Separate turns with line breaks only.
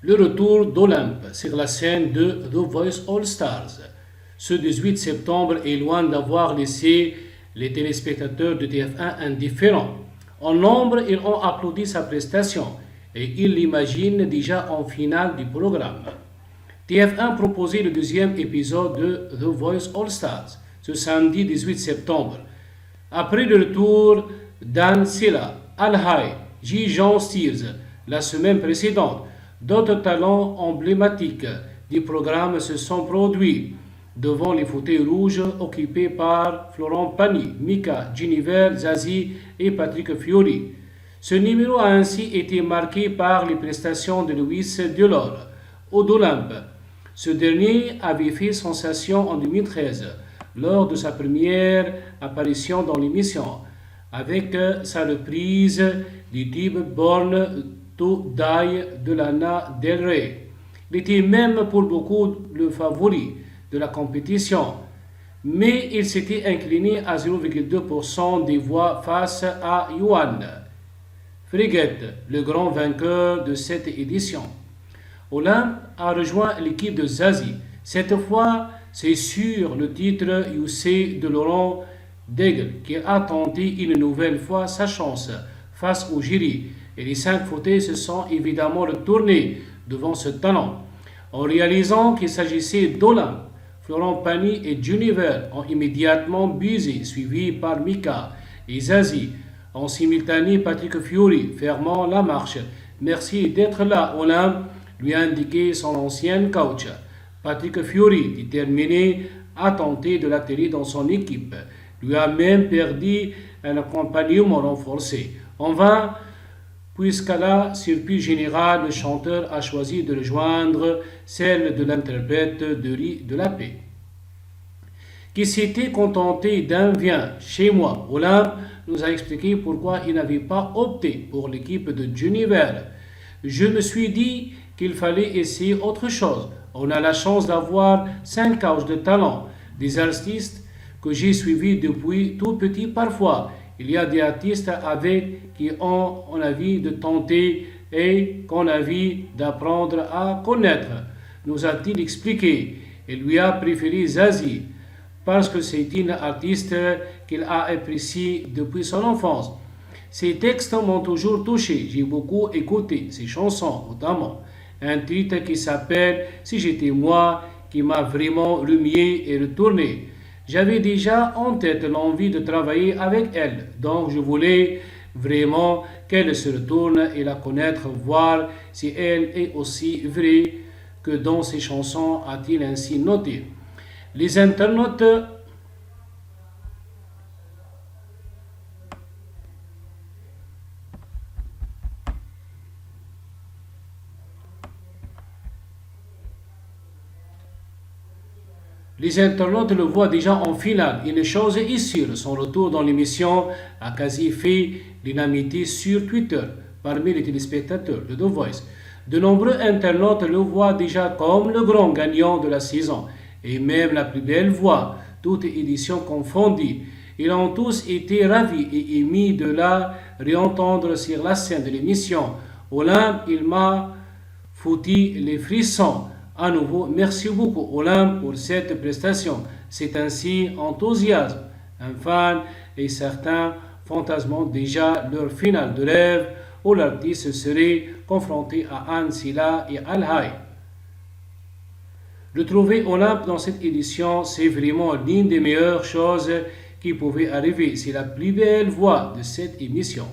Le retour d'Olympe sur la scène de The Voice All Stars. Ce 18 septembre est loin d'avoir laissé les téléspectateurs de TF1 indifférents. En nombre, ils ont applaudi sa prestation et ils l'imaginent déjà en finale du programme. TF1 proposait le deuxième épisode de The Voice All Stars ce samedi 18 septembre. Après le retour d'Anne Silla, Al Hay, J. Jean Steers la semaine précédente, d'autres talents emblématiques du programme se sont produits devant les fauteuils rouges occupés par Florent Pagny, Mika, Jennifer, Zazie et Patrick Fiori. Ce numéro a ainsi été marqué par les prestations de Louis Delors ou d'Olympe. Ce dernier avait fait sensation en 2013 lors de sa première apparition dans l'émission avec sa reprise du tube Born to Die de Lana Del Rey. Il était même pour beaucoup le favori de la compétition, mais il s'était incliné à 0,2% des voix face à Yoann Frégette, le grand vainqueur de cette édition. Olympe a rejoint l'équipe de Zazie. Cette fois, c'est sur le titre You Say de Laurent Daigle qui a tenté une nouvelle fois sa chance face au jury. Et les 5 fauteuils se sont évidemment retournés devant ce talent. En réalisant qu'il s'agissait d'Olympe, Florent Pagny et Jennifer ont immédiatement buzzé, suivis par Mika et Zazie. En simultané, Patrick Fiori, fermant la marche. Merci d'être là, Olympe, lui a indiqué son ancien coach. Patrick Fiori, déterminé, a tenté de l'atterrir dans son équipe. Lui a même perdu un accompagnement renforcé. En vain, puisqu'à la surprise générale, le chanteur a choisi de rejoindre celle de l'interprète de Riz de la Paix, qui s'était contenté d'un Viens chez moi. Olympe nous a expliqué pourquoi il n'avait pas opté pour l'équipe de Jennifer. Je me suis dit qu'il fallait essayer autre chose. On a la chance d'avoir 5 coachs de talent, des artistes que j'ai suivis depuis tout petit parfois. Il y a des artistes avec qui ont envie de tenter et qu'on a envie d'apprendre à connaître, nous a-t-il expliqué. Il lui a préféré Zazie parce que c'est une artiste qu'il a appréciée depuis son enfance. Ses textes m'ont toujours touché. J'ai beaucoup écouté ses chansons, notamment un titre qui s'appelle Si j'étais moi, qui m'a vraiment remué et retourné. J'avais déjà en tête l'envie de travailler avec elle, donc je voulais vraiment qu'elle se retourne et la connaître, voir si elle est aussi vraie que dans ses chansons, a-t-il ainsi noté. Les internautes Les internautes le voient déjà en finale. Une chose est sûre, son retour dans l'émission a quasi fait l'unanimité sur Twitter parmi les téléspectateurs de The Voice. De nombreux internautes le voient déjà comme le grand gagnant de la saison et même la plus belle voix, toutes éditions confondues. Ils ont tous été ravis et émis de la réentendre sur la scène de l'émission. Olympe, il m'a foutu les frissons. À nouveau, merci beaucoup Olympe pour cette prestation. C'est ainsi enthousiasme. Un fan et certains fantasment déjà leur finale de rêve où l'artiste serait confronté à Anne Silla et Al Hay. Retrouver Olympe dans cette édition, c'est vraiment l'une des meilleures choses qui pouvaient arriver. C'est la plus belle voix de cette émission.